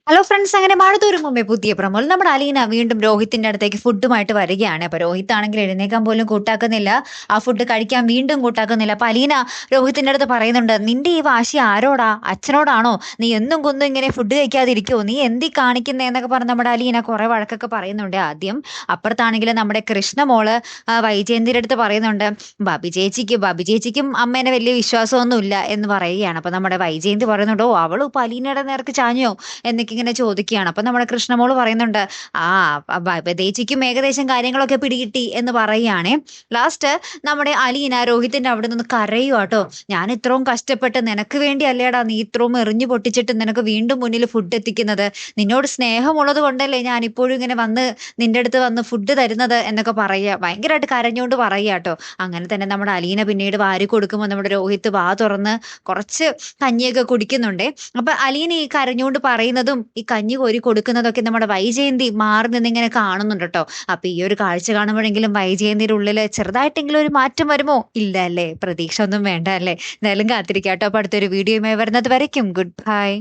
Hello friends, അങ്ങനെ മഴ തോരും മുമ്പേ പുതിയ പ്രമോൽ നമ്മുടെ അലീന വീണ്ടും രോഹിത്തിന്റെ അടുത്തേക്ക് ഫുഡുമായിട്ട് വരികയാണ്. അപ്പൊ രോഹിത് ആണെങ്കിൽ എഴുന്നേക്കാൻ പോലും കൂട്ടാക്കുന്നില്ല, ആ ഫുഡ് കഴിക്കാൻ വീണ്ടും കൂട്ടാക്കുന്നില്ല. അപ്പൊ അലീന രോഹിത്തിന്റെ അടുത്ത് പറയുന്നുണ്ട്, നിന്റെ ഈ വാശി ആരോടാ? അച്ഛനോടാണോ? നീ എന്നും കുന്നും ഇങ്ങനെ ഫുഡ് കഴിക്കാതിരിക്കോ? നീ എന്തി കാണിക്കുന്നേ എന്നൊക്കെ പറഞ്ഞ് നമ്മുടെ അലീന കുറെ വഴക്കൊക്കെ പറയുന്നുണ്ട് ആദ്യം. അപ്പുറത്താണെങ്കിൽ നമ്മുടെ കൃഷ്ണമോള് വൈജയന്തിയുടെ അടുത്ത് പറയുന്നുണ്ട്, ബബി ചേച്ചിക്കും അമ്മേനെ വലിയ വിശ്വാസമൊന്നും ഇല്ല എന്ന് പറയുകയാണ്. അപ്പൊ നമ്മുടെ വൈജയന്തി പറയുന്നുണ്ട്, ഓ അവളും ഇപ്പൊ അലീനയുടെ നേർക്ക് ചാഞ്ഞോ എന്നൊക്കെ ഇങ്ങനെ ചോദിക്കുകയാണ്. അപ്പൊ നമ്മുടെ കൃഷ്ണമോള് പറയുന്നുണ്ട്, ആ ചേച്ചിക്കും ഏകദേശം കാര്യങ്ങളൊക്കെ പിടികിട്ടി എന്ന് പറയുകയാണേ. ലാസ്റ്റ് നമ്മുടെ അലീന രോഹിത്തിന്റെ അവിടെ നിന്ന് കരയുവാട്ടോ. ഞാൻ ഇത്രയും കഷ്ടപ്പെട്ട് നിനക്ക് വേണ്ടി അല്ലേടാ നീ ഇത്രയും എറിഞ്ഞു പൊട്ടിച്ചിട്ട് നിനക്ക് വീണ്ടും മുന്നിൽ ഫുഡ് എത്തിക്കുന്നത്. നിന്നോട് സ്നേഹമുള്ളത് കൊണ്ടല്ലേ ഞാൻ ഇപ്പോഴും ഇങ്ങനെ വന്ന് നിന്റെ അടുത്ത് വന്ന് ഫുഡ് തരുന്നത് എന്നൊക്കെ പറയുക. ഭയങ്കരമായിട്ട് കരഞ്ഞുകൊണ്ട് പറയുക. അങ്ങനെ തന്നെ നമ്മുടെ അലീന പിന്നീട് വാരി കൊടുക്കുമ്പോൾ നമ്മുടെ രോഹിത്ത് വാ തുറന്ന് കുറച്ച് കഞ്ഞിയൊക്കെ കുടിക്കുന്നുണ്ടേ. അപ്പൊ അലീന ഈ കരഞ്ഞുകൊണ്ട് പറയുന്നതും ഈ കഞ്ഞി കോരി കൊടുക്കുന്നതൊക്കെ നമ്മുടെ വൈജയന്തി മാറി നിന്നിങ്ങനെ കാണുന്നുണ്ട് കേട്ടോ. അപ്പൊ ഈ ഒരു കാഴ്ച കാണുമ്പോഴെങ്കിലും വൈജയന്തിയുടെ ഉള്ളില് ചെറുതായിട്ടെങ്കിലും ഒരു മാറ്റം വരുമോ? ഇല്ല അല്ലേ? പ്രതീക്ഷ ഒന്നും വേണ്ട അല്ലേ? എന്തായാലും കാത്തിരിക്കാട്ടോ. അപ്പൊ അടുത്തൊരു വീഡിയോയുമായി വരുന്നത് വരയ്ക്കും ഗുഡ് ബൈ.